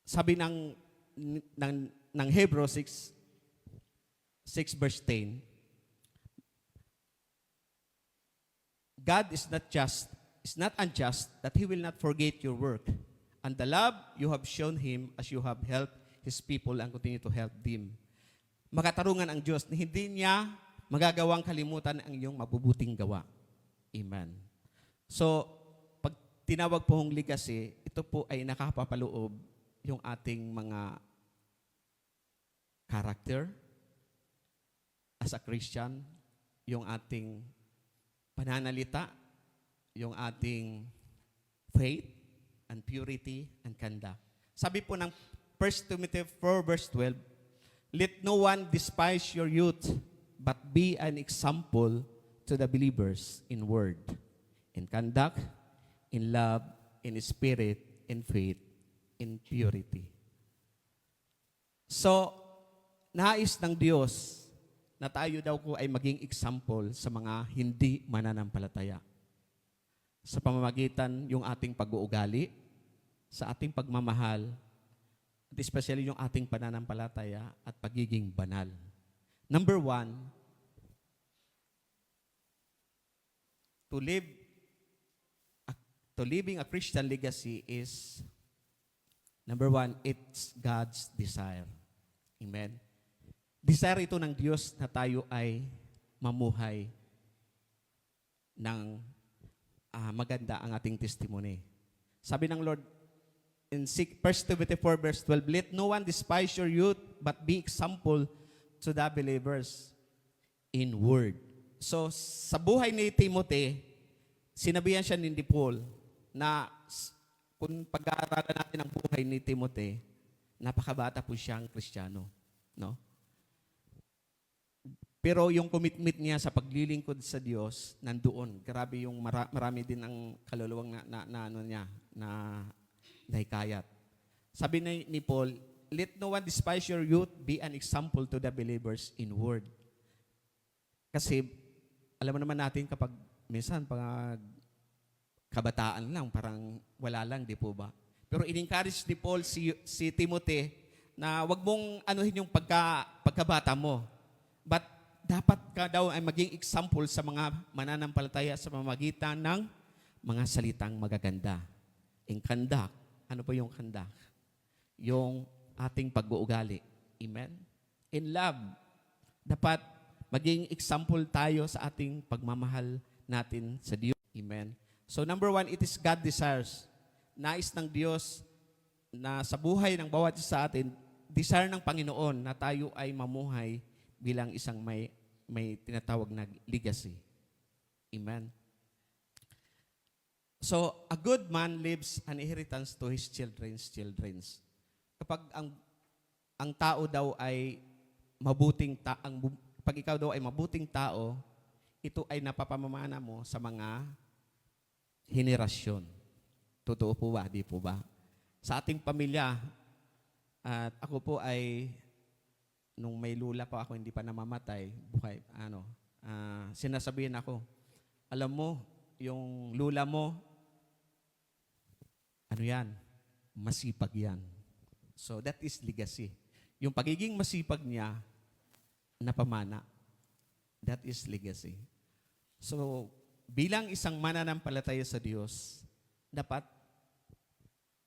Sabi ng Hebrew 6 verse 10, God is not unjust that He will not forget your work and the love you have shown Him as you have helped His people and continue to help them. Makatarungan ang Diyos na hindi niya magagawang kalimutan ang iyong mabubuting gawa. Amen. So, pag tinawag po hong legacy, ito po ay nakapapaloob yung ating mga character as a Christian, yung ating pananalita, yung ating faith and purity and conduct. Sabi po ng 1 Timothy 4 verse 12, let no one despise your youth, but be an example to the believers in word, in conduct, in love, in spirit, in faith, in purity. So, nais ng Diyos na tayo daw ko ay maging example sa mga hindi mananampalataya. Sa pamamagitan yung ating pag-uugali, sa ating pagmamahal, at especially yung ating pananampalataya at pagiging banal. Number 1, living a Christian legacy is, number 1, it's God's desire. Amen. Desire ito ng Diyos na tayo ay mamuhay ng maganda ang ating testimony. Sabi ng Lord in 1 Timothy 4 verse 12, let no one despise your youth, but be example to the believers in word. So, sa buhay ni Timothy, sinabihan siya ni Paul na kung pag-aaralan natin ang buhay ni Timothy, napakabata po siyang Kristiyano. No? Pero yung commitment niya sa paglilingkod sa Diyos, nandoon. Grabe yung marami din ang kaluluwang na hikayat. Sabi ni Paul, let no one despise your youth, be an example to the believers in word. Kasi, alam naman natin kapag minsan pag kabataan lang, parang wala lang, di po ba? Pero in-encourage ni Paul si Timothy na wag mong anuhin yung pagkabata mo. But dapat ka daw ay maging example sa mga mananampalataya sa pamamagitan ng mga salitang magaganda. In conduct, ano po yung conduct? Yung ating pag-uugali. Amen? In love, dapat maging example tayo sa ating pagmamahal natin sa Diyos. Amen? So number 1, it is God desires. Nais ng Diyos na sa buhay ng bawat isa sa atin, desire ng Panginoon na tayo ay mamuhay bilang isang may tinatawag na legacy. Amen? So, a good man leaves an inheritance to his children's children. Kapag ang tao daw ay pag ikaw daw ay mabuting tao, ito ay napapamana mo sa mga henerasyon. Totoo po ba? Di po ba? Sa ating pamilya, at ako po ay nung may lula pa ako, hindi pa namamatay, sinasabihin ako, alam mo, yung lula mo, ano yan? Masipag yan. So that is legacy. Yung pagiging masipag niya, napamana. That is legacy. So, bilang isang mananampalataya sa Diyos, dapat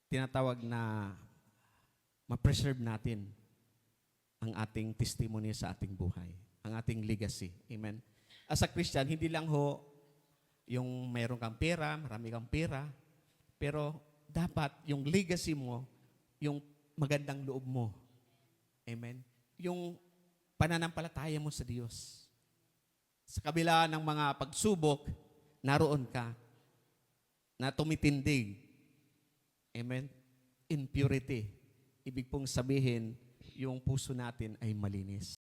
tinatawag na ma-preserve natin ang ating testimony sa ating buhay, ang ating legacy. Amen? As a Christian, hindi lang yung mayroon kang pera, marami kang pera, pero dapat yung legacy mo, yung magandang loob mo. Amen? Yung pananampalataya mo sa Diyos. Sa kabila ng mga pagsubok, naroon ka na tumitindig. Amen? In purity. Ibig pong sabihin, yung puso natin ay malinis.